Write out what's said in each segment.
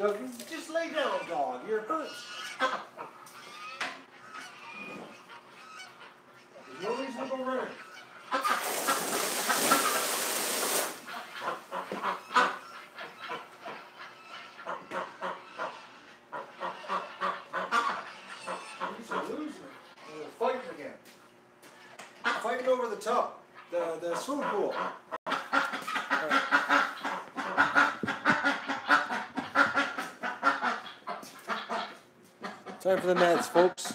Just lay down, dog. You're hurt. There's no reason to go running. He's a loser. We're fighting again. Fighting over the tub, the swimming pool. Time for the meds, folks.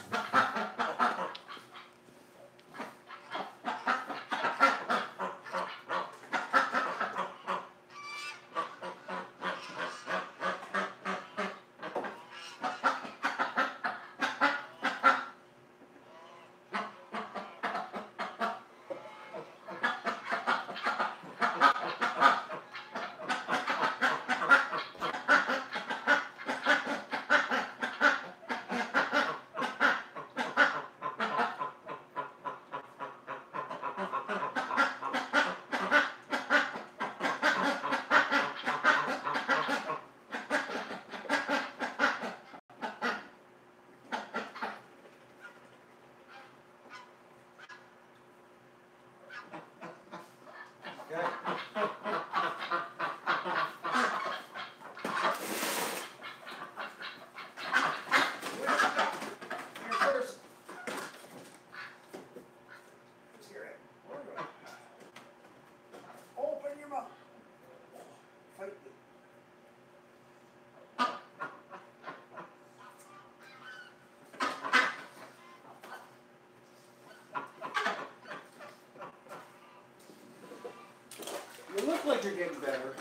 You look like you're getting better.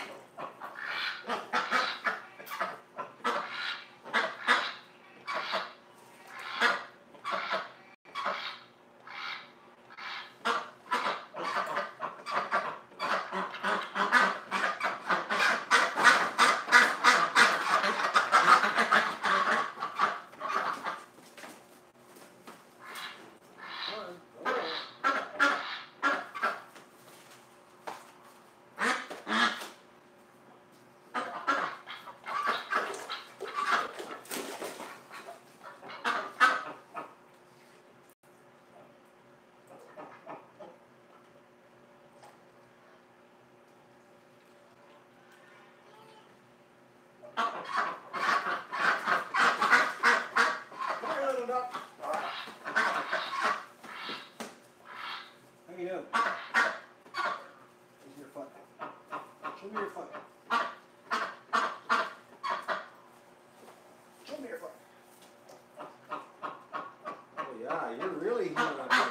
How you doing? Here's your foot. Show me your foot. Show me your foot. Oh yeah, you're really healing up here.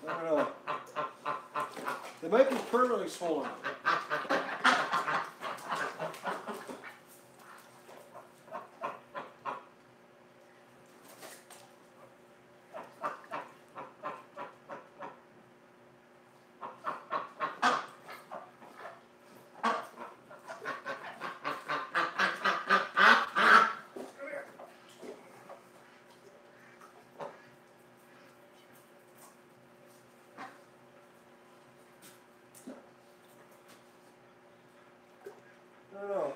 I don't know. They might be permanently swollen. I don't know.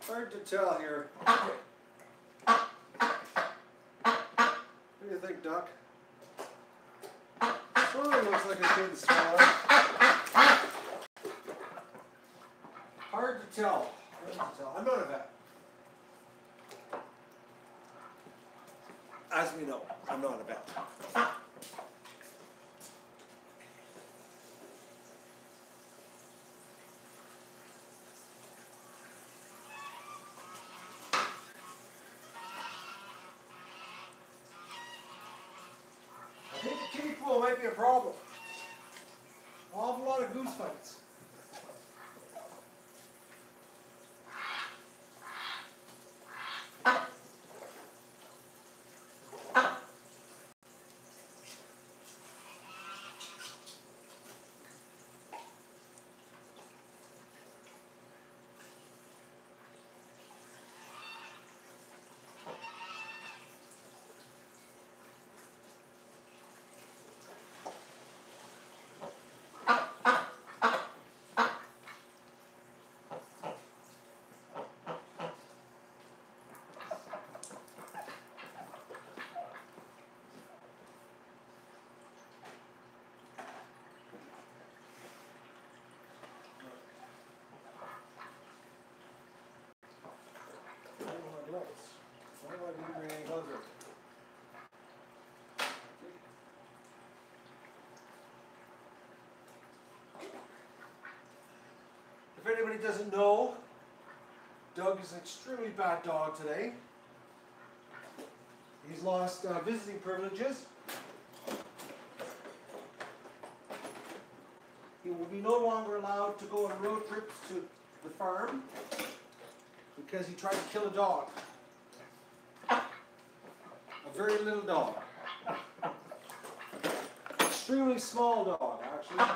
Hard to tell here. What do you think, Doc? Sort of looks like a kid swallow. Hard to tell. Hard to tell. I'm not a vet. As we know, I'm not a vet. I hate to keep pool might be a problem. An awful lot of goose fights. If anybody doesn't know, Doug is an extremely bad dog today. He's lost visiting privileges. He will be no longer allowed to go on road trips to the farm because he tried to kill a dog. A very little dog. Extremely small dog, actually.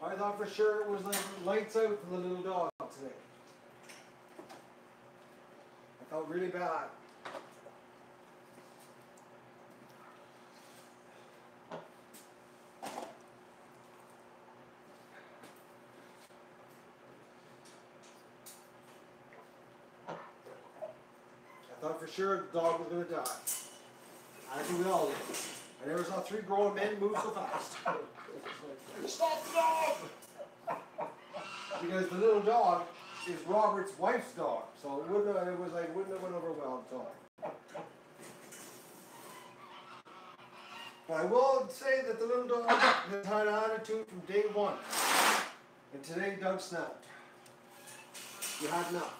I thought for sure it was like lights out for the little dog today. I felt really bad. I thought for sure the dog was going to die. I think we all did. I never saw 3 grown men move so fast. Stop the dog! Because the little dog is Robert's wife's dog, so it wouldn't have went over well at all. But I will say that the little dog has had an attitude from day one, and today Doug snapped. He had enough.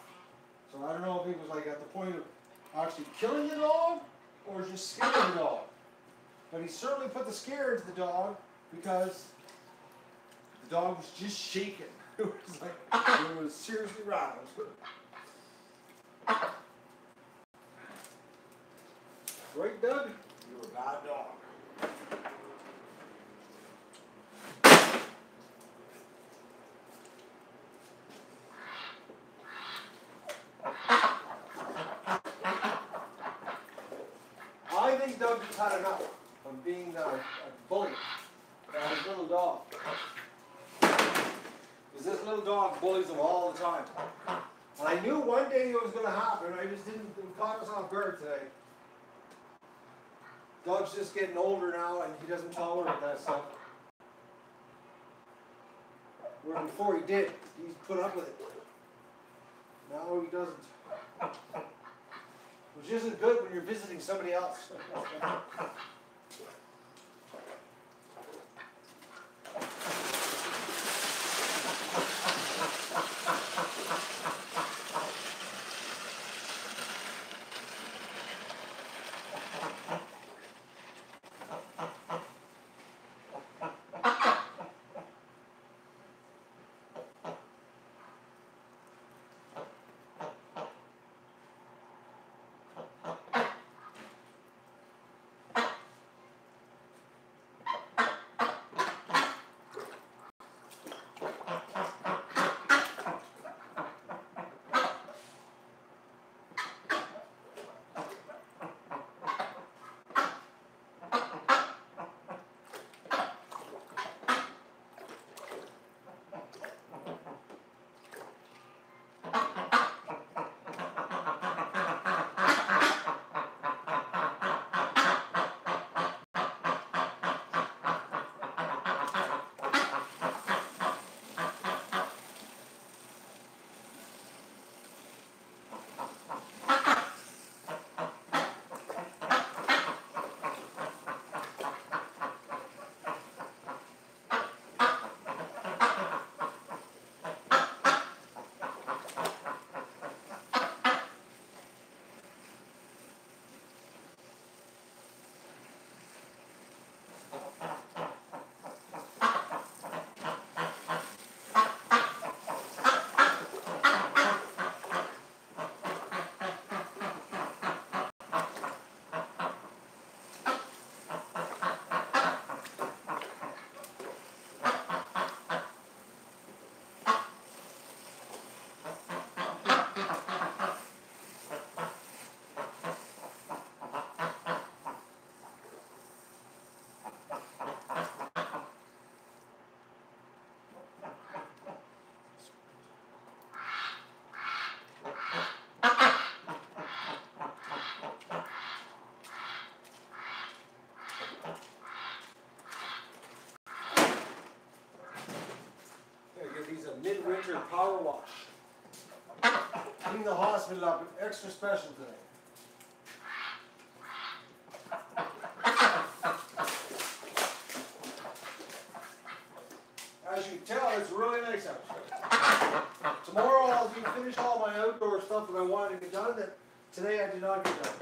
So I don't know if he was like at the point of actually killing the dog or just scaring the dog. But he certainly put the scare into the dog because the dog was just shaking. It was like, it was seriously rattled. Right, Doug? You're a bad dog. I think Doug has had enough of being a bully by his little dog. Because this little dog bullies him all the time. And I knew one day it was going to happen. I just didn't, it caught us off guard today. Doug's just getting older now and he doesn't tolerate that stuff. Where before he did, he's put up with it. Now he doesn't. Which isn't good when you're visiting somebody else. winter power wash. Clean the hospital up, extra special today. As you can tell, it's really nice out. Tomorrow I'll finish all my outdoor stuff that I wanted to get done that today I did not get done.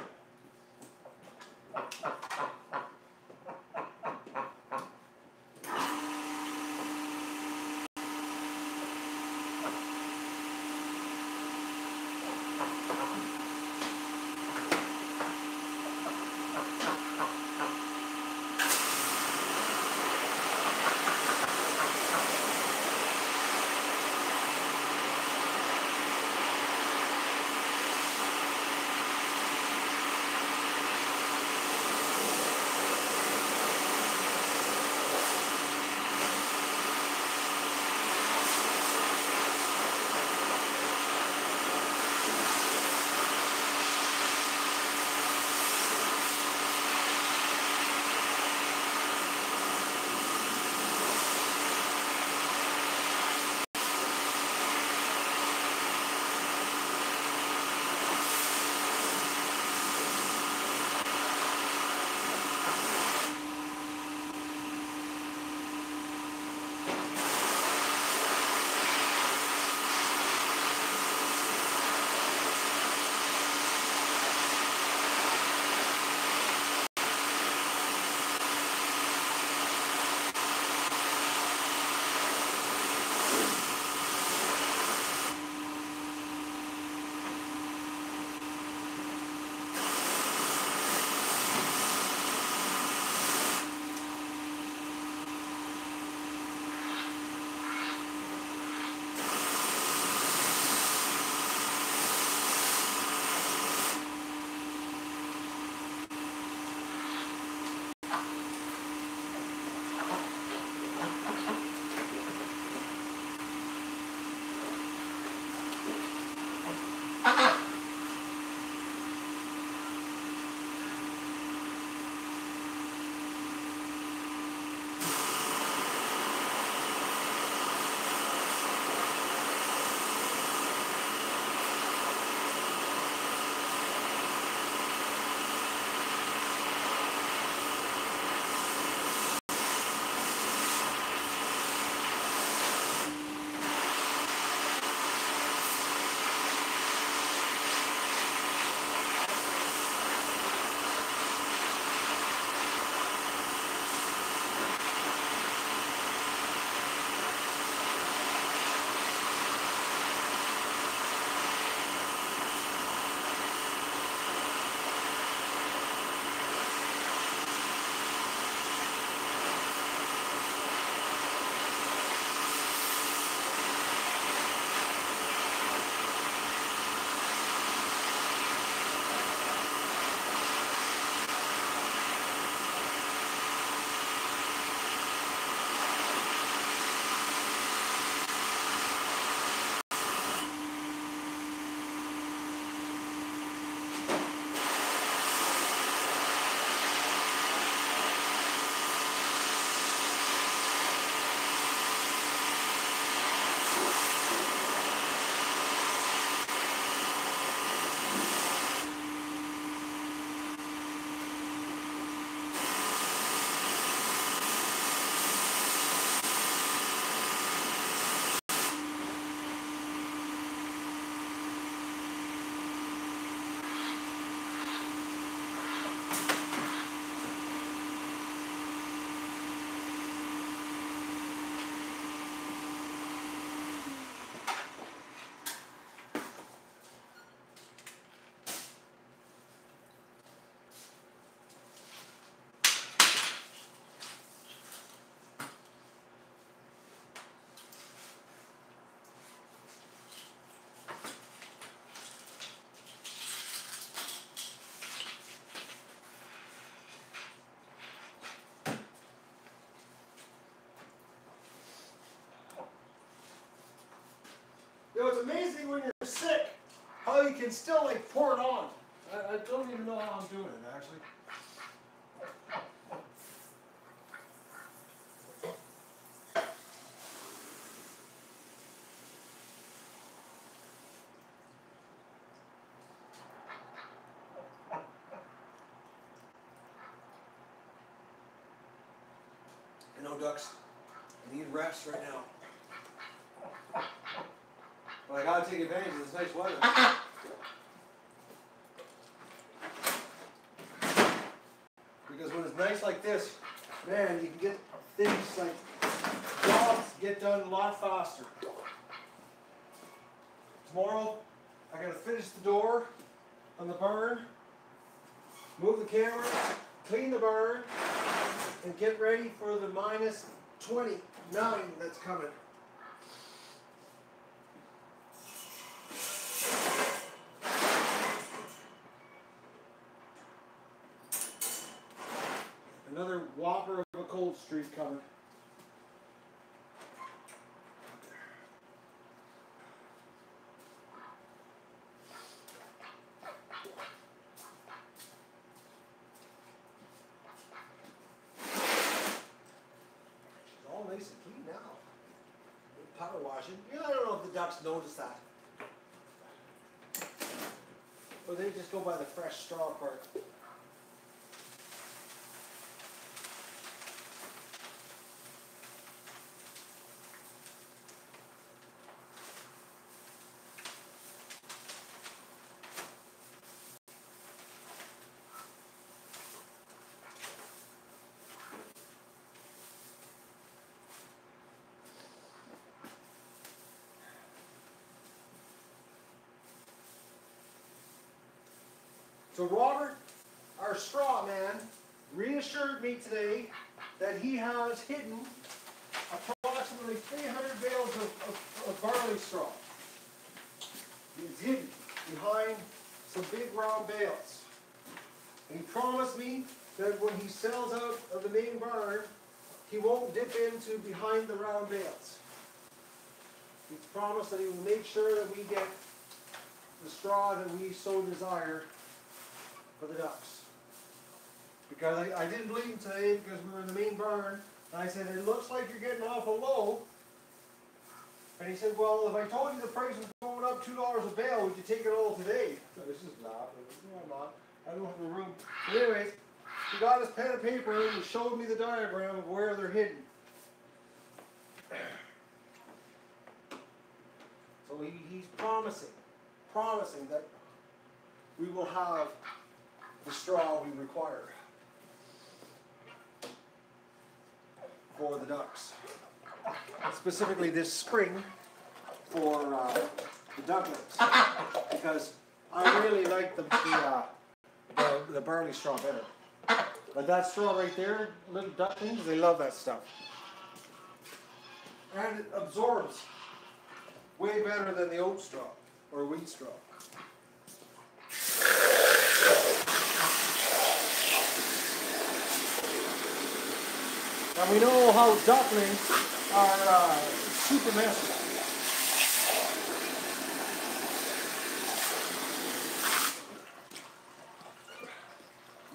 You know, it's amazing when you're sick how you can still like pour it on. I don't even know how I'm doing it actually. I know ducks need rest right now. But I gotta take advantage of this nice weather. Because when it's nice like this, man, you can get things like jobs get done a lot faster. Tomorrow, I gotta finish the door on the barn, move the camera, clean the barn, and get ready for the minus 29 that's coming. Another whopper of a cold streak coming. All nice and clean now. Power washing. Yeah, I don't know if the ducks notice that. Or they just go by the fresh straw part. So Robert, our straw man, reassured me today that he has hidden approximately 300 bales of barley straw. He's hidden behind some big round bales. And he promised me that when he sells out of the main barn, he won't dip into behind the round bales. He's promised that he will make sure that we get the straw that we so desire for the ducks. Because I didn't believe him today because we were in the main barn, and I said, it looks like you're getting awful low. And he said, well, if I told you the price was going up $2 a bale, would you take it all today? I was just laughing. No, I'm not. I don't have the room. But anyways, he got his pen and paper and he showed me the diagram of where they're hidden. So he's promising that we will have the straw we require for the ducks. Specifically this spring for the ducklings, because I really like the barley straw better. But that straw right there, little ducklings, they love that stuff. And it absorbs way better than the oat straw or wheat straw. And we know how ducklings are super messy.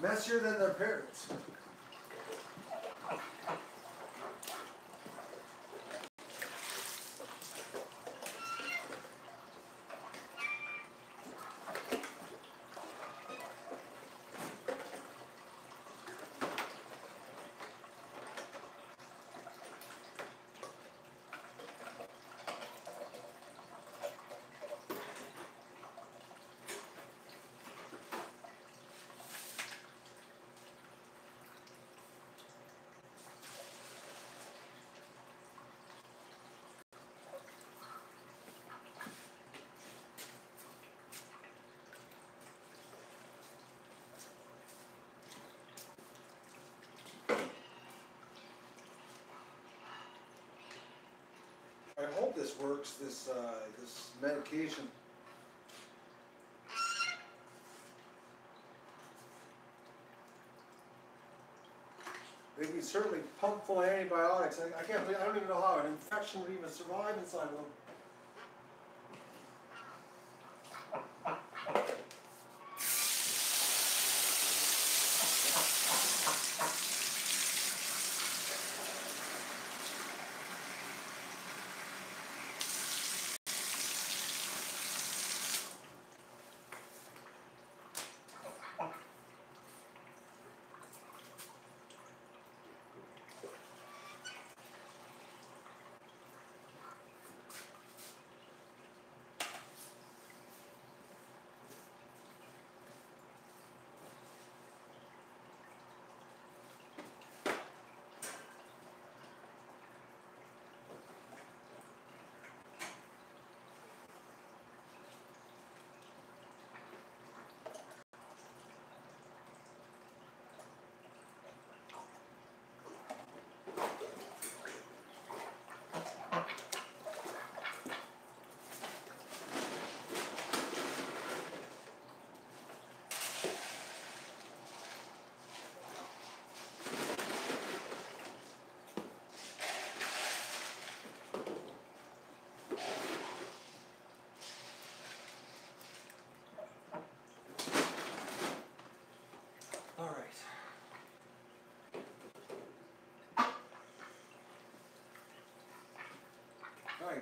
Messier than their parents. I hope this works, this medication. They can certainly pump full of antibiotics. I can't believe, I don't even know how an infection would even survive inside of them.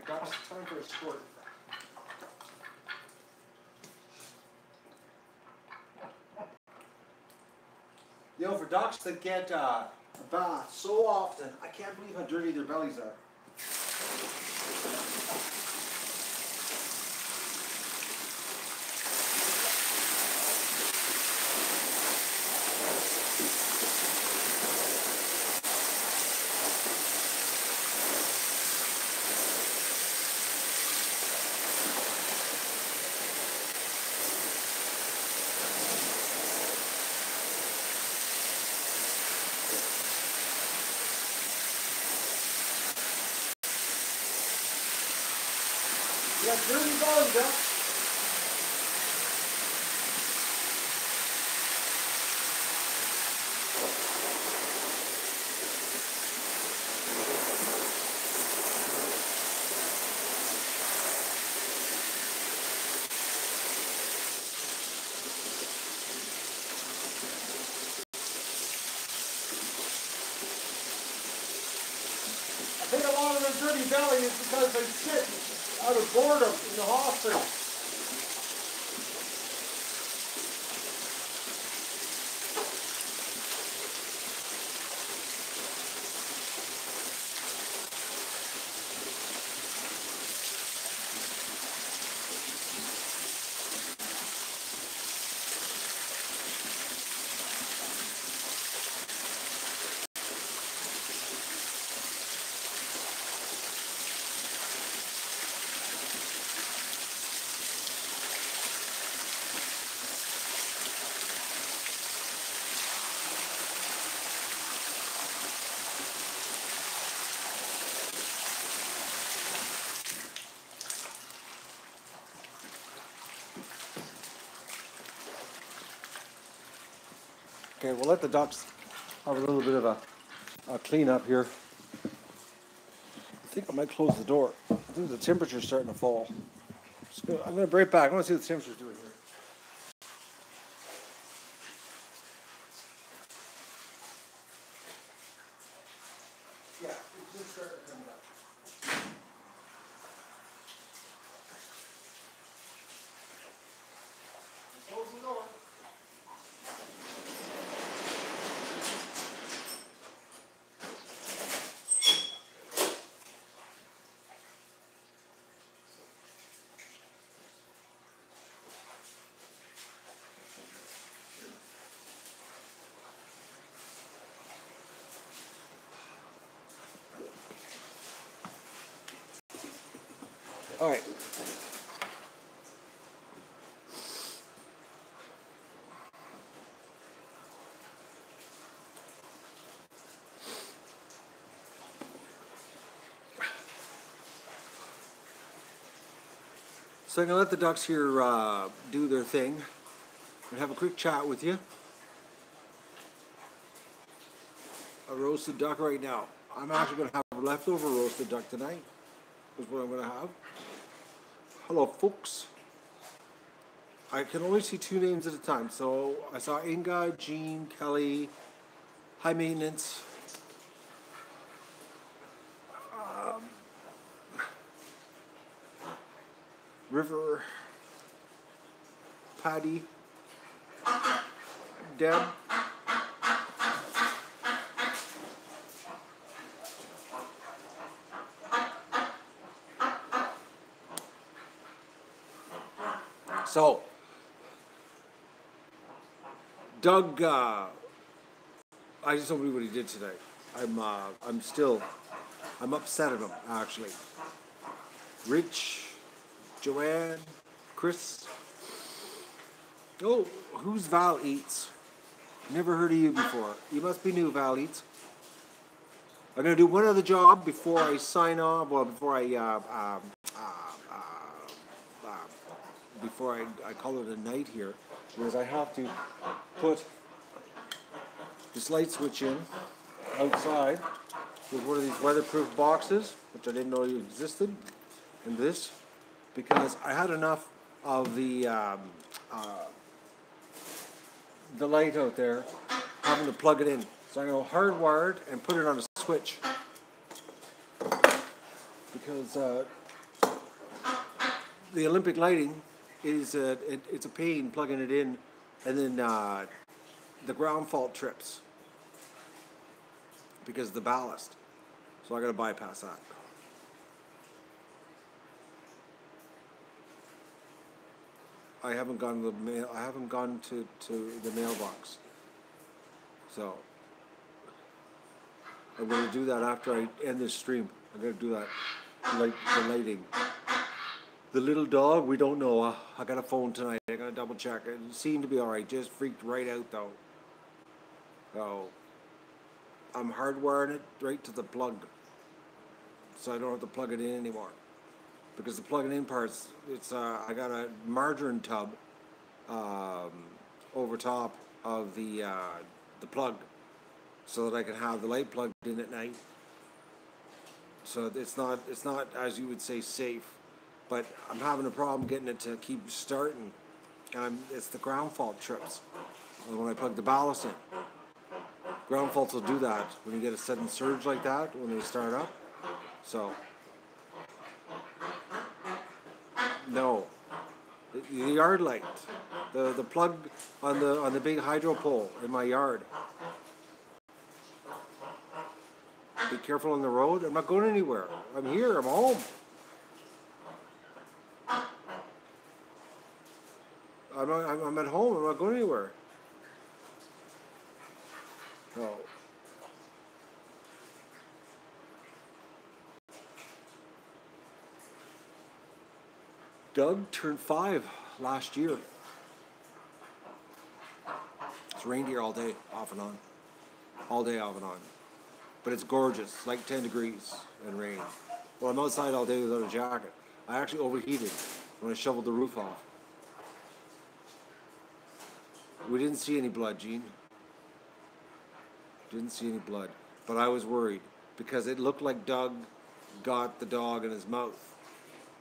ducks, time for a squirt. You know, for ducks that get a bath so often, I can't believe how dirty their bellies are. You got dirty belly, ducks. I think a lot of their dirty belly is because they sit out of boredom in the hospital. Okay, we'll let the ducks have a little bit of a clean up here. I think I might close the door. I think the temperature's starting to fall. I'm going to break back. I want to see what the temperature's doing here. Yeah, it's just starting to come up. Close the door. All right. So I'm going to let the ducks here do their thing and have a quick chat with you. A roasted duck right now. I'm actually going to have a leftover roasted duck tonight. Is what I'm going to have. Hello, folks. I can only see 2 names at a time. So I saw Inga, Jean, Kelly, High Maintenance. River, Patty, Deb. So, Doug, I just don't believe what he did today. I'm upset at him, actually. Rich, Joanne, Chris. Oh, who's Val Eats? Never heard of you before. You must be new, Val Eats. I'm going to do one other job before I sign off, well, before I call it a night here, because I have to put this light switch in outside with one of these weatherproof boxes, which I didn't know existed, and this, because I had enough of the light out there having to plug it in. So I'm going to hardwire it and put it on a switch, because the Olympic lighting is it's a pain plugging it in, and then the ground fault trips because of the ballast. So I got to bypass that. I haven't gone to the mail. I haven't gone to the mailbox. So I'm going to do that after I end this stream. I'm going to do that, the lighting. The little dog, we don't know. I got a phone tonight. I got to double check. It seemed to be all right. Just freaked right out though. So I'm hardwiring it right to the plug, so I don't have to plug it in anymore. Because the plugging in parts, it's I got a margarine tub over top of the plug, so that I can have the light plugged in at night. So it's not as you would say safe, but I'm having a problem getting it to keep starting, and it's the ground fault trips when I plug the ballast in. Ground faults will do that when you get a sudden surge like that when they start up. So no, the yard light, the plug on the big hydro pole in my yard. Be careful on the road. I'm not going anywhere. I'm here. I'm home. I'm at home. I'm not going anywhere. No. Doug turned 5 last year. It's reindeer all day, off and on. All day, off and on. But it's gorgeous, like 10 degrees and rain. Well, I'm outside all day without a jacket. I actually overheated when I shoveled the roof off. We didn't see any blood, Gene. Didn't see any blood. But I was worried because it looked like Doug got the dog in his mouth.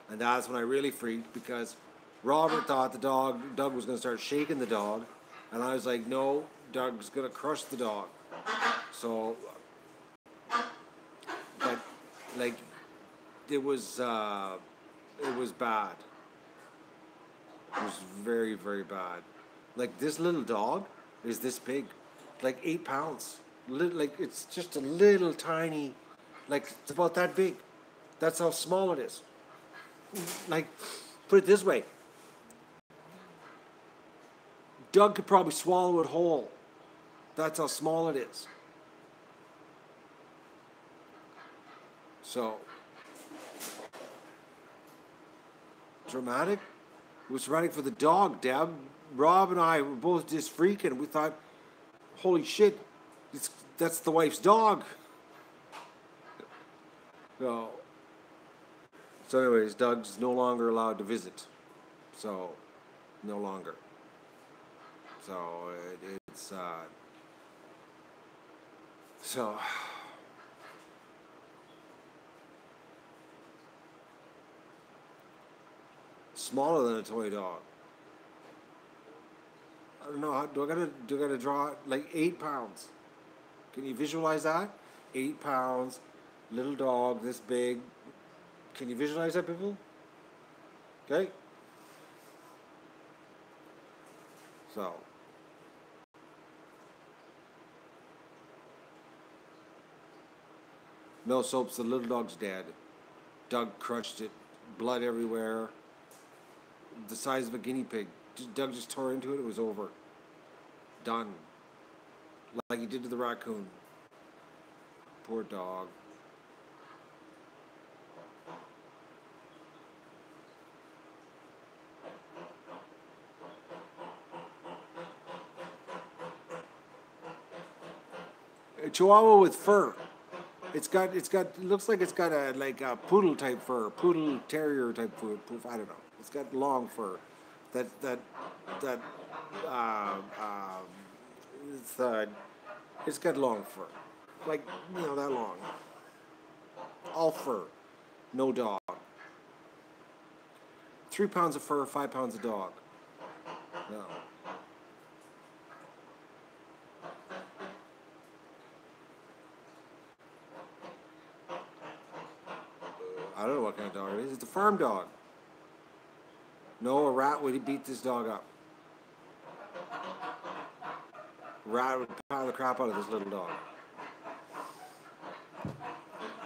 And that's when I really freaked, because Robert thought Doug was going to start shaking the dog. And I was like, no, Doug's going to crush the dog. So, but like, it was bad. It was very, very bad. Like, this little dog is this big, like 8 pounds. Like, it's just a little tiny, like, it's about that big. That's how small it is. Like, put it this way. Doug could probably swallow it whole. That's how small it is. So, dramatic? It was dramatic for the dog, Deb. Rob and I were both just freaking. We thought, holy shit, that's the wife's dog. So anyways, Doug's no longer allowed to visit. So, no longer. So, it's, so, smaller than a toy dog. I don't know. Do I gotta draw it? Like 8 pounds? Can you visualize that? 8 pounds, little dog this big. Can you visualize that, people? Okay. So. No soaps. The little dog's dead. Doug crushed it. Blood everywhere. The size of a guinea pig. Doug just tore into it. It was over. Done. Like he did to the raccoon. Poor dog. A Chihuahua with fur. It looks like it's got a poodle type fur, poodle terrier type fur. I don't know. It's got long fur. It's got long fur, like, that long. All fur, no dog. 3 pounds of fur, 5 pounds of dog. No. I don't know what kind of dog it is. It's a farm dog. No, a rat would beat this dog up. A rat would pound the crap out of this little dog.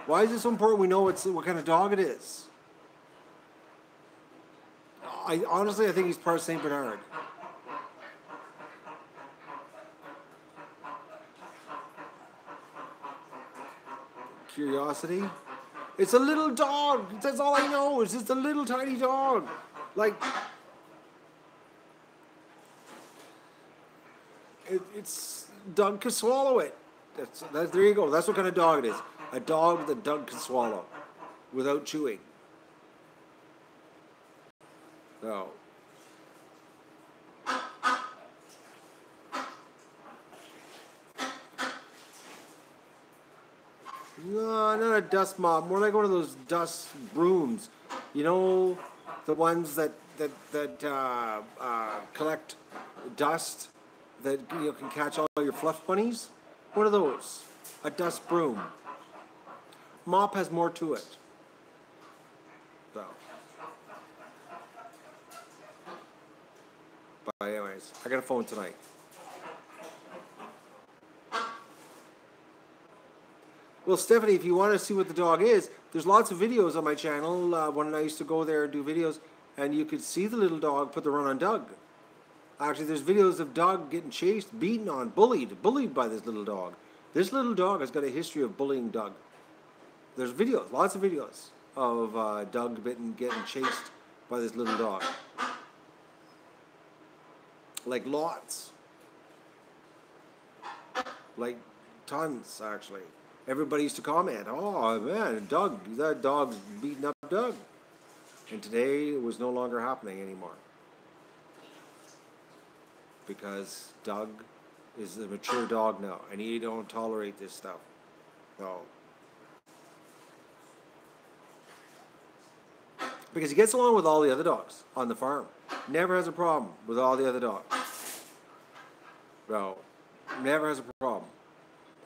Why is it so important we know what kind of dog it is? Honestly, I think he's part Saint Bernard. Curiosity. It's a little dog. That's all I know. It's just a little tiny dog. Like, it's Doug can swallow it. There you go. That's what kind of dog it is. A dog that Doug can swallow without chewing. No. No, not a dust mop. More like one of those dust brooms. You know, the ones that collect dust that can catch all your fluff bunnies. One of those. A dust broom. Mop has more to it. So. But anyways, I got a phone tonight. Well, Stephanie, if you want to see what the dog is, there's lots of videos on my channel. When I used to go there and do videos, and you could see the little dog put the run on Doug. Actually, there's videos of Doug getting chased, beaten on, bullied by this little dog. This little dog has got a history of bullying Doug. There's videos, lots of videos of Doug getting chased by this little dog. Like lots. Like tons, actually. Everybody used to comment, oh man, Doug, that dog's beating up Doug. And today it was no longer happening anymore. Because Doug is a mature dog now, and he don't tolerate this stuff. No. Because he gets along with all the other dogs on the farm. Never has a problem with all the other dogs. No. Never has a problem.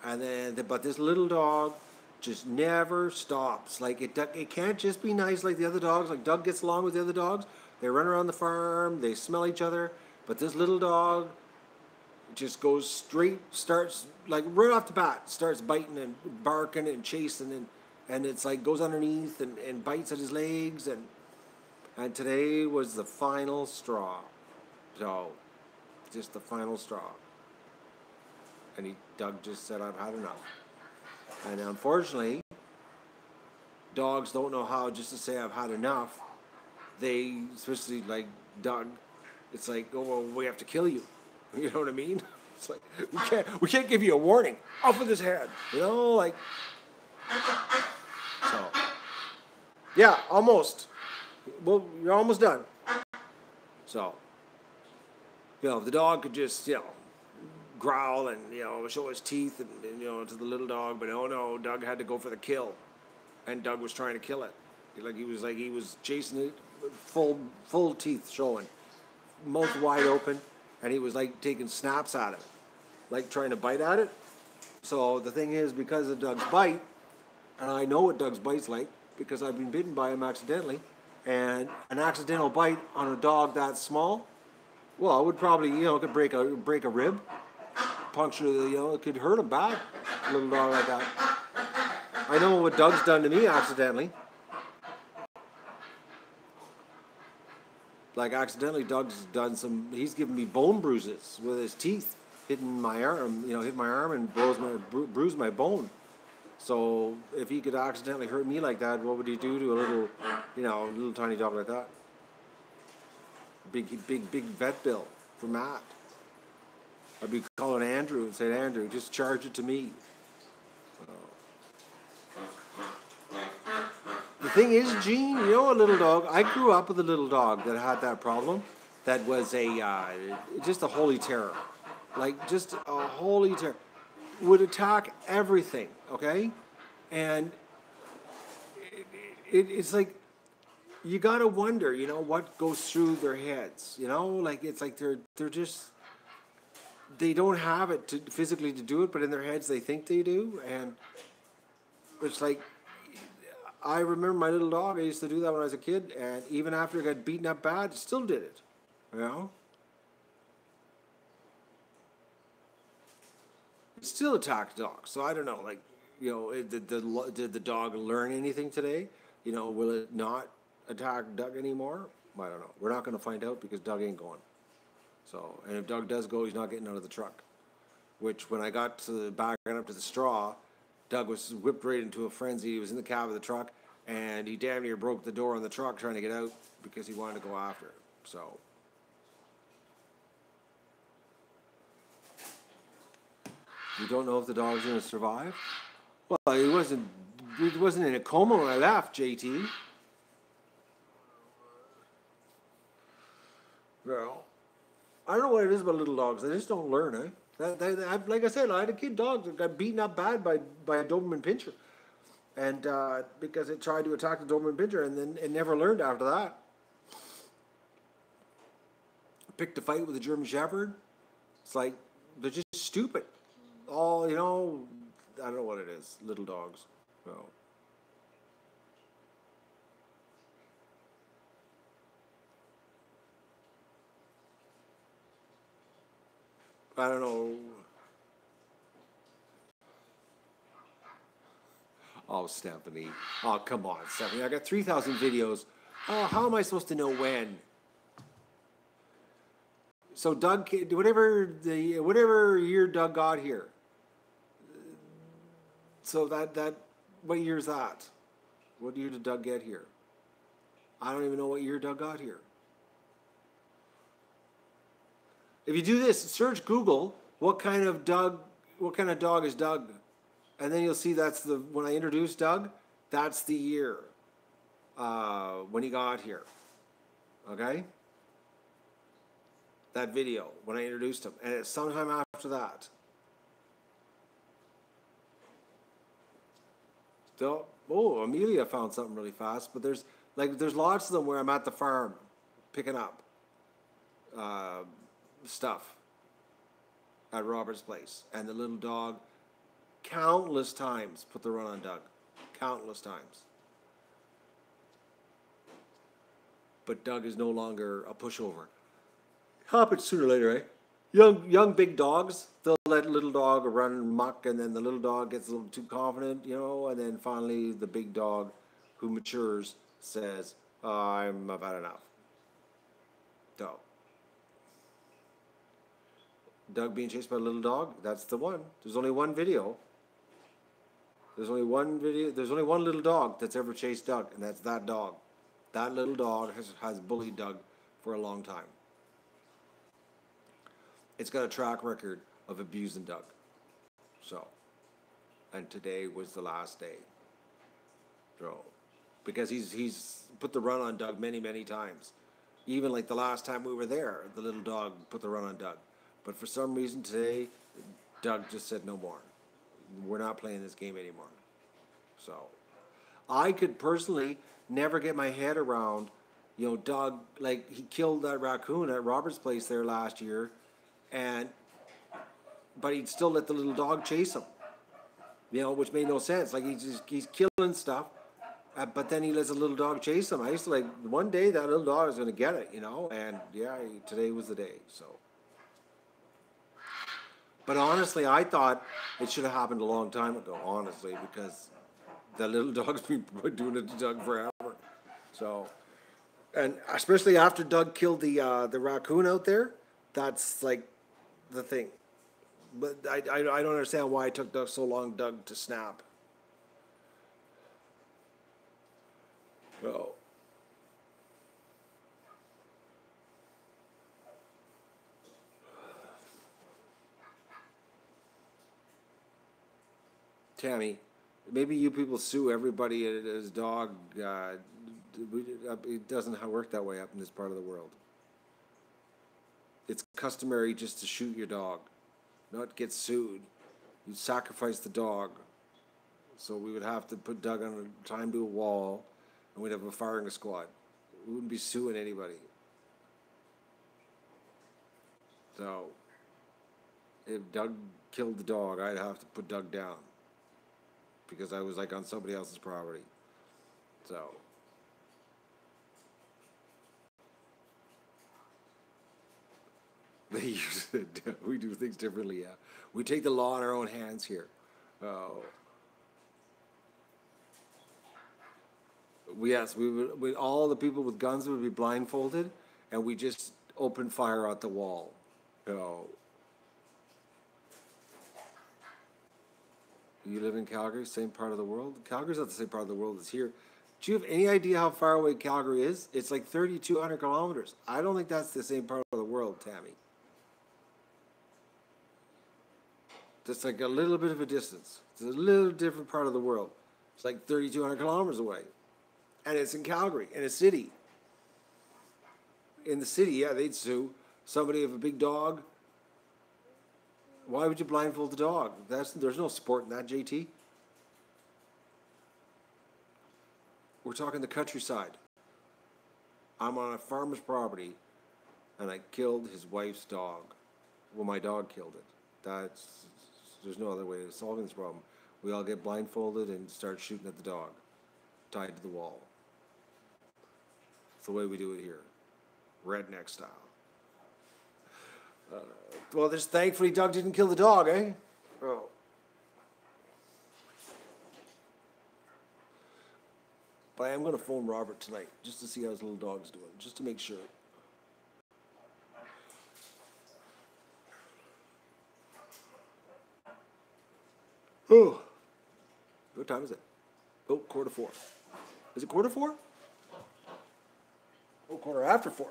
And then, but this little dog just never stops. Like it can't just be nice like the other dogs. Like Doug gets along with the other dogs. They run around the farm. They smell each other. But this little dog just goes straight. Starts like right off the bat. Starts biting and barking and chasing and it's like goes underneath and bites at his legs and today was the final straw. So just the final straw. And Doug just said, I've had enough. And unfortunately, dogs don't know how just to say I've had enough. They, especially like Doug, it's like, oh, well, we have to kill you. You know what I mean? It's like, we can't give you a warning. Off with his head. You know, like. So, yeah, almost. Well, you're almost done. So, if the dog could just, growl and show his teeth and to the little dog, but oh no, Doug had to go for the kill, and Doug was trying to kill it. He was chasing it, full teeth showing, mouth wide open, and he was like taking snaps at it, like trying to bite at it. So the thing is, because of Doug's bite, and I know what Doug's bite's like because I've been bitten by him accidentally, and an accidental bite on a dog that small, well, it would probably could break a rib. Puncture it could hurt him bad, a little dog like that. I know what Doug's done to me accidentally. Like accidentally, Doug's done he's given me bone bruises with his teeth, hitting my arm, hit my arm and bruised my bone. So if he could accidentally hurt me like that, what would he do to a little tiny dog like that? Big vet bill for Matt. I'd be calling Andrew and saying, Andrew, just charge it to me. The thing is, Gene, a little dog, I grew up with a little dog that had that problem. That was just a holy terror. Like, just a holy terror. Would attack everything, okay? And it's like, you gotta wonder, what goes through their heads, Like, it's like they're just... They don't have it physically to do it, but in their heads they think they do, and it's like I remember my little dog. I used to do that when I was a kid, and even after it got beaten up bad, it still did it. You know, it still attacked dogs. So I don't know, like, did the dog learn anything today? You know, will it not attack Doug anymore? I don't know. We're not going to find out because Doug ain't going. So, and if Doug does go, he's not getting out of the truck. Which, when I got to the back and up to the straw, Doug was whipped right into a frenzy. He was in the cab of the truck, and he damn near broke the door on the truck trying to get out because he wanted to go after it. So, you don't know if the dog's going to survive? Well, he wasn't in a coma when I left, JT. Well, I don't know what it is about little dogs. They just don't learn, eh? Like I said, I had a kid dog that got beaten up bad by a Doberman Pinscher. And because it tried to attack the Doberman Pinscher, and then it never learned after that. Picked a fight with a German Shepherd. It's like, they're just stupid. All, I don't know what it is. Little dogs. No. I don't know. Oh, Stephanie. Oh, come on, Stephanie. I got 3,000 videos. Oh, how am I supposed to know when? So Doug, whatever year Doug got here. So what year is that? What year did Doug get here? I don't even know what year Doug got here. If you do this, search Google, what kind of dog is Doug? And then you'll see when I introduced Doug, that's the year when he got here. Okay? That video, when I introduced him. And it's sometime after that. So, Amelia found something really fast, but there's lots of them where I'm at the farm picking up stuff at Robert's place. And the little dog countless times put the run on Doug. Countless times. But Doug is no longer a pushover. Happens sooner or later, eh? Young big dogs, they'll let little dog run muck, and then the little dog gets a little too confident, and then finally the big dog who matures says, I'm about enough. So, Doug being chased by a little dog, that's the one. There's only one video. There's only one little dog that's ever chased Doug, and that's that dog. That little dog has bullied Doug for a long time. It's got a track record of abusing Doug. So, and today was the last day. So, because he's put the run on Doug many, many times. Even like the last time we were there, the little dog put the run on Doug. But for some reason today, Doug just said no more. We're not playing this game anymore. So, I could personally never get my head around, Doug, like he killed that raccoon at Robert's place there last year, but he'd still let the little dog chase him, which made no sense. Like he's killing stuff, but then he lets a little dog chase him. I used to one day that little dog is going to get it, and yeah, today was the day. So, but honestly, I thought it should have happened a long time ago. Honestly, because that little dog's been doing it to Doug forever. So, and especially after Doug killed the raccoon out there, that's like the thing. But I don't understand why it took Doug so long, Doug, to snap. So, Tammy, maybe you people sue everybody as dog. It doesn't work that way up in this part of the world. It's customary just to shoot your dog, not get sued. You sacrifice the dog. So we would have to put Doug on time to a wall, and we'd have a firing squad. We wouldn't be suing anybody. So if Doug killed the dog, I'd have to put Doug down because I was like on somebody else's property. So. We do things differently, yeah. We take the law in our own hands here. Yes, all the people with guns would be blindfolded, and we just open fire at the wall. So, you live in Calgary, same part of the world? Calgary's not the same part of the world as here. Do you have any idea how far away Calgary is? It's like 3,200 kilometers. I don't think that's the same part of the world, Tammy. Just like a little bit of a distance. It's a little different part of the world. It's like 3,200 kilometers away. And it's in Calgary, in a city. In the city, yeah, they'd sue somebody of a big dog. Why would you blindfold the dog? There's no sport in that, JT. We're talking the countryside. I'm on a farmer's property, and I killed his wife's dog. Well, my dog killed it. There's no other way of solving this problem. We all get blindfolded and start shooting at the dog, tied to the wall. It's the way we do it here, redneck style. Well, just thankfully Doug didn't kill the dog, eh? Oh. But I am going to phone Robert tonight, just to see how his little dog's doing, just to make sure. Oh. What time is it? Oh, 3:45. Is it 4:45? Oh, 4:15.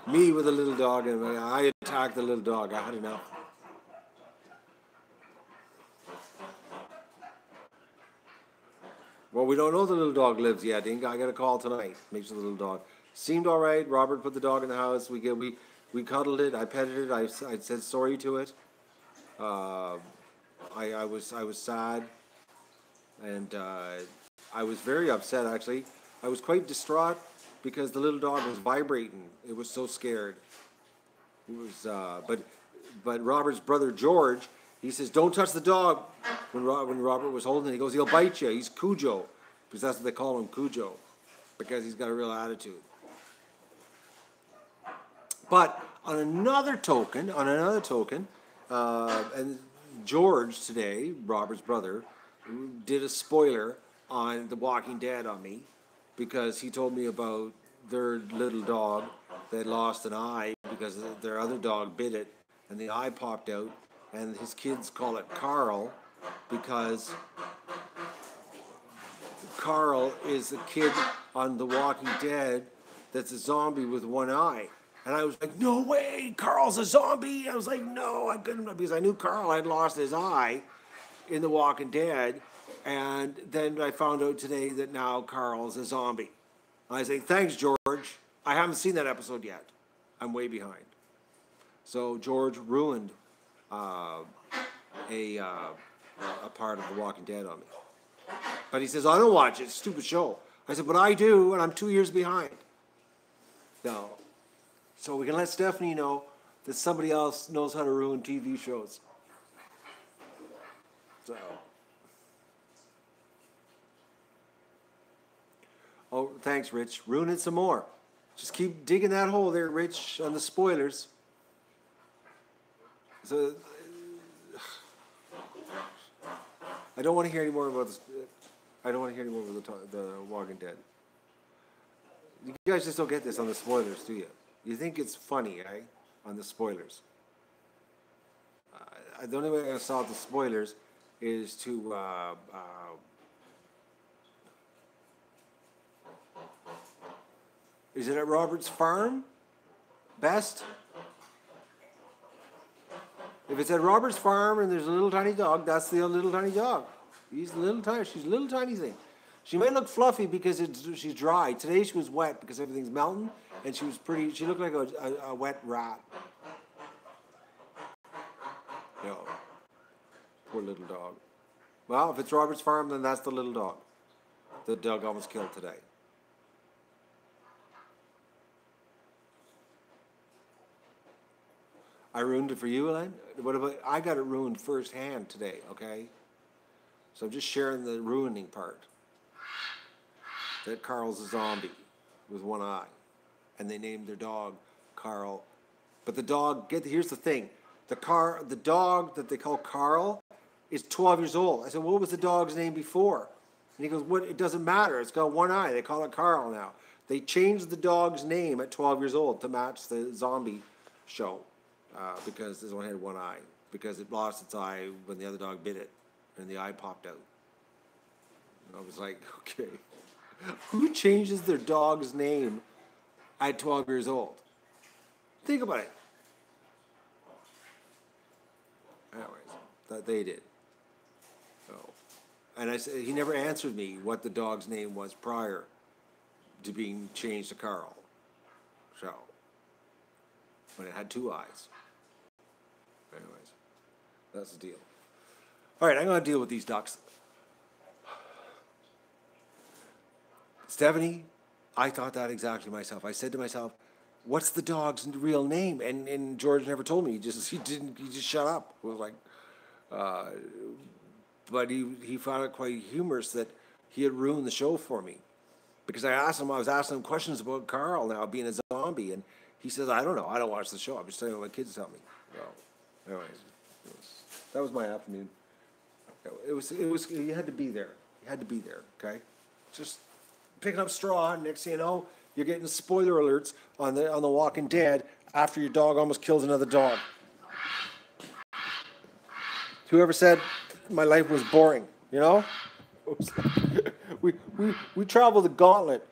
Me with a little dog, and I attacked the little dog. I had enough. Well, we don't know the little dog lives yet. I got a call tonight. Make sure the little dog seemed all right. Robert put the dog in the house. We cuddled it. I petted it. I said sorry to it. I was sad, and I was very upset actually. I was quite distraught because the little dog was vibrating. It was so scared. It was, but Robert's brother George, he says, "Don't touch the dog." When Robert was holding it, he goes, "He'll bite you." He's Cujo, because that's what they call him, Cujo, because he's got a real attitude. But on another token, and George today, Robert's brother, did a spoiler on The Walking Dead on me, because he told me about their little dog that lost an eye because their other dog bit it and the eye popped out, and his kids call it Carl because Carl is a kid on The Walking Dead that's a zombie with one eye. And I was like, no way, Carl's a zombie. I was like, no, I couldn't, because I knew Carl had lost his eye in The Walking Dead. And then I found out today that now Carl's a zombie. I say, thanks, George. I haven't seen that episode yet. I'm way behind. So George ruined a part of The Walking Dead on me. But he says, I don't watch it. It's a stupid show. I said, but I do, and I'm 2 years behind. No. So we can let Stephanie know that somebody else knows how to ruin TV shows. So. Oh, thanks, Rich. Ruin it some more. Just keep digging that hole there, Rich, on the spoilers. So, I don't want to hear any more about this. I don't want to hear any more about the Walking Dead. You guys just don't get this on the spoilers, do you? You think it's funny, eh? On the spoilers. The only way I'm going to solve the spoilers is to is it at Robert's farm? Best? If it's at Robert's farm and there's a little tiny dog, that's the little tiny dog. She's a little tiny thing. She might look fluffy because she's dry. Today she was wet because everything's melting, and she was pretty. She looked like a wet rat. No, poor little dog. Well, if it's Robert's farm, then that's the little dog. The dog almost killed today. I ruined it for you, Elaine? What about, I got it ruined firsthand today, okay? So I'm just sharing the ruining part. That Carl's a zombie with one eye. And they named their dog Carl. But the dog, here's the thing. The dog that they call Carl is 12 years old. I said, what was the dog's name before? And he goes, what? It doesn't matter. It's got one eye. They call it Carl now. They changed the dog's name at 12 years old to match the zombie show because this one had one eye. Because it lost its eye when the other dog bit it. And the eye popped out. And I was like, okay. Who changes their dog's name at 12 years old? Think about it. Anyways, that they did. So, and I said he never answered me what the dog's name was prior to being changed to Carl. So, when it had two eyes. Anyways, that's the deal. All right, I'm going to deal with these ducks. Stephanie, I thought that exactly myself. I said to myself, what's the dog's real name? And George never told me. He just shut up. It was like, but he found it quite humorous that he had ruined the show for me. Because I was asking him questions about Carl now being a zombie, and he says, I don't know. I don't watch the show. I'm just telling you what my kids tell me. So, anyways, that was my afternoon. It was. You had to be there. You had to be there. Okay, just picking up straw. Next thing you know, you're getting spoiler alerts on the Walking Dead after your dog almost kills another dog. Whoever said my life was boring, you know? we travel the gauntlet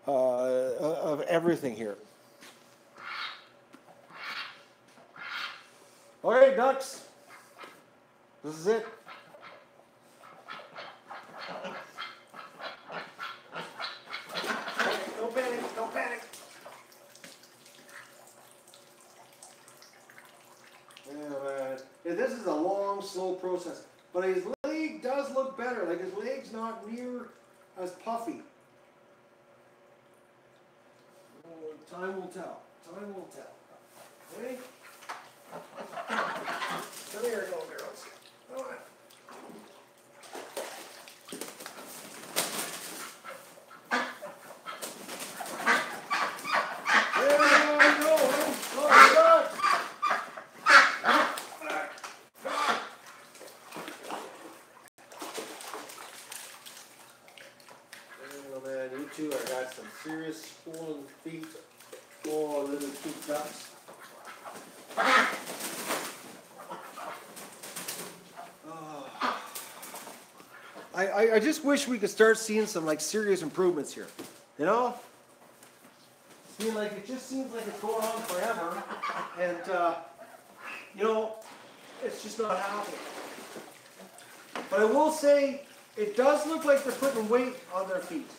of everything here. All right, ducks. This is it. Don't panic. Don't panic. Yeah, this is a long, slow process. But his leg does look better. Like his leg's not near as puffy. Oh, time will tell. Time will tell. Okay? Come here, little girls. Come on. I got some serious swollen feet. Oh, little cute ducks. Oh. I just wish we could start seeing some like serious improvements here. You know? It just seems like it's going on forever, and you know, it's just not happening. But I will say, it does look like they're putting weight on their feet.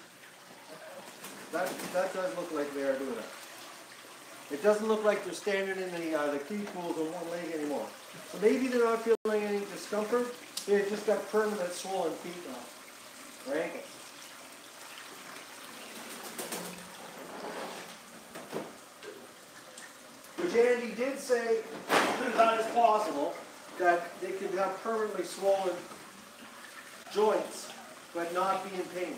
That does look like they are doing that. It doesn't look like they're standing in the kiddie pools on one leg anymore. So maybe they're not feeling any discomfort. They've just got permanent swollen feet now. Or ankles. Which Andy did say that is possible, that they can have permanently swollen joints, but not be in pain.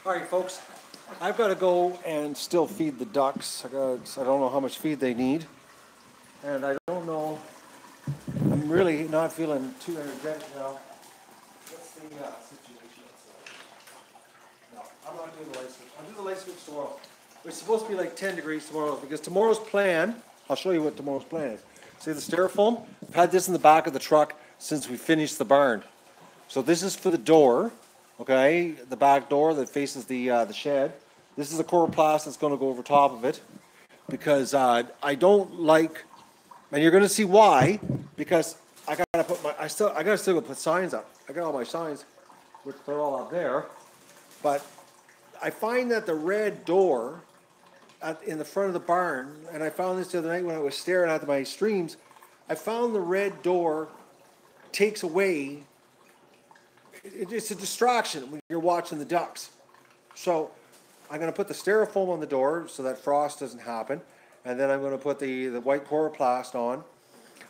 All right, folks, I've got to go and still feed the ducks. I don't know how much feed they need, and I don't know. I'm really not feeling too energetic now. situation. So, no, I'm not doing the light switch. I'll do the light switch tomorrow. It's supposed to be like 10 degrees tomorrow because tomorrow's plan, I'll show you what tomorrow's plan is. See the styrofoam? I've had this in the back of the truck since we finished the barn. So this is for the door, okay, the back door that faces the shed. This is a coroplast that's going to go over top of it because I don't like, and you're going to see why, because I gotta put my, I gotta still put signs up. I got all my signs, which they're all up there, but I find that the red door in the front of the barn, and I found this the other night when I was staring at my streams, I found the red door takes away, it's a distraction when you're watching the ducks. So I'm going to put the styrofoam on the door so that frost doesn't happen, and then I'm going to put the white coroplast on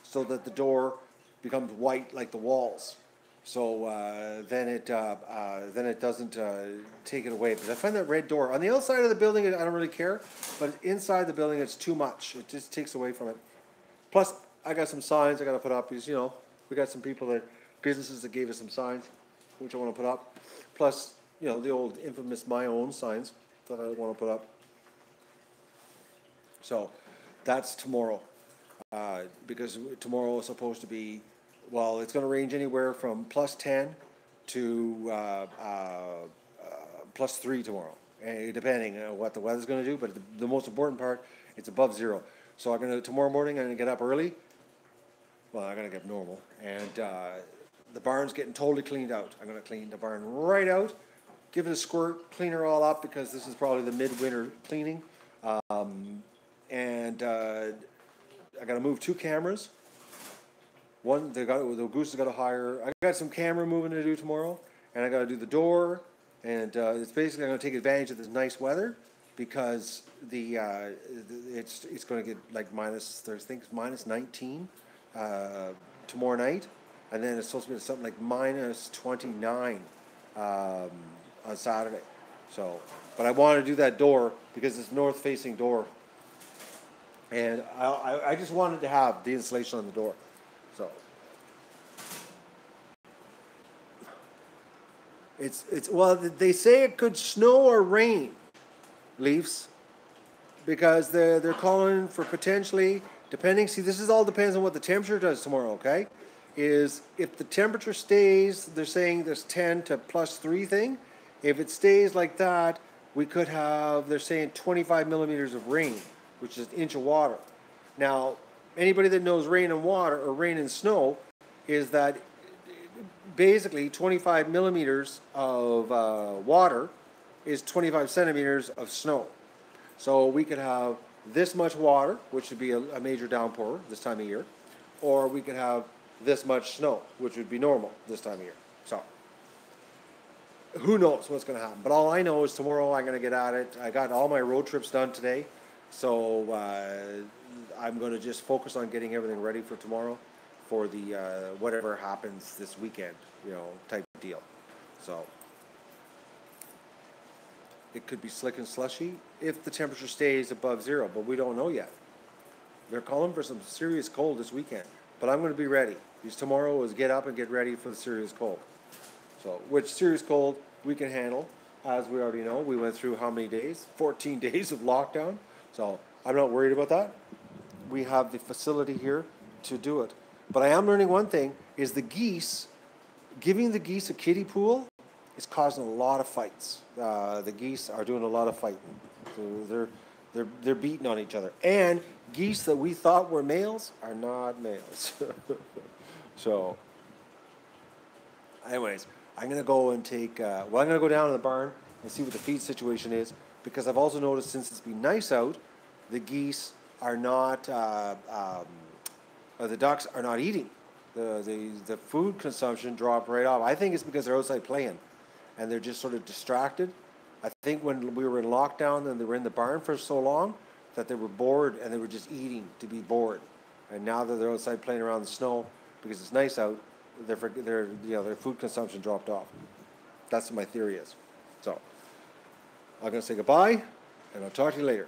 so that the door becomes white like the walls. So then it doesn't take it away. But I find that red door on the outside of the building, I don't really care, but inside the building it's too much. It just takes away from it. Plus, I got some signs I got to put up because, you know, we got some businesses that gave us some signs, which I want to put up. Plus, you know, the old infamous my own signs that I want to put up. So that's tomorrow, because tomorrow is supposed to be, well, it's going to range anywhere from +10 to +3 tomorrow, depending on what the weather's going to do. But the most important part, it's above 0. So I'm going to, tomorrow morning, I'm going to get up early. Well, I'm going to get normal. And the barn's getting totally cleaned out. I'm going to clean the barn right out, give it a squirt, clean her all up because this is probably the midwinter cleaning. And I got to move 2 cameras. One, the goose has got to hire. I got some camera moving to do tomorrow, and I got to do the door. And it's basically I'm going to take advantage of this nice weather because it's going to get like minus 19 tomorrow night, and then it's supposed to be something like minus 29 on Saturday. So, but I want to do that door because it's north-facing door, and I just wanted to have the insulation on the door. So it's well, they say it could snow or rain, Leafs, because they're calling for potentially, depending, see this is all depends on what the temperature does tomorrow, okay? Is if the temperature stays, they're saying this 10 to +3 thing, if it stays like that, we could have, they're saying 25 millimeters of rain, which is an inch of water. Now, anybody that knows rain and water, or rain and snow, is that basically 25 millimeters of water is 25 centimeters of snow. So we could have this much water, which would be a major downpour this time of year, or we could have this much snow, which would be normal this time of year. So who knows what's going to happen? But all I know is tomorrow I'm going to get at it. I got all my road trips done today, so I'm going to just focus on getting everything ready for tomorrow for the whatever happens this weekend, you know, type of deal. So it could be slick and slushy if the temperature stays above 0, but we don't know yet. They're calling for some serious cold this weekend, but I'm going to be ready. Because tomorrow is get up and get ready for the serious cold. So, which serious cold we can handle, as we already know. We went through how many days? 14 days of lockdown. So I'm not worried about that. We have the facility here to do it. But I am learning one thing, is the geese, giving the geese a kiddie pool is causing a lot of fights. The geese are doing a lot of fighting. So they're beating on each other. And geese that we thought were males are not males. So, anyways, I'm going to go and take, I'm going to go down to the barn and see what the feed situation is, because I've also noticed since it's been nice out, the geese are not, or the ducks are not eating. The food consumption dropped right off. I think it's because they're outside playing and they're just sort of distracted. I think when we were in lockdown and they were in the barn for so long that they were bored and they were just eating to be bored. And now that they're outside playing around in the snow because it's nice out, their food consumption dropped off. That's what my theory is. So I'm going to say goodbye, and I'll talk to you later.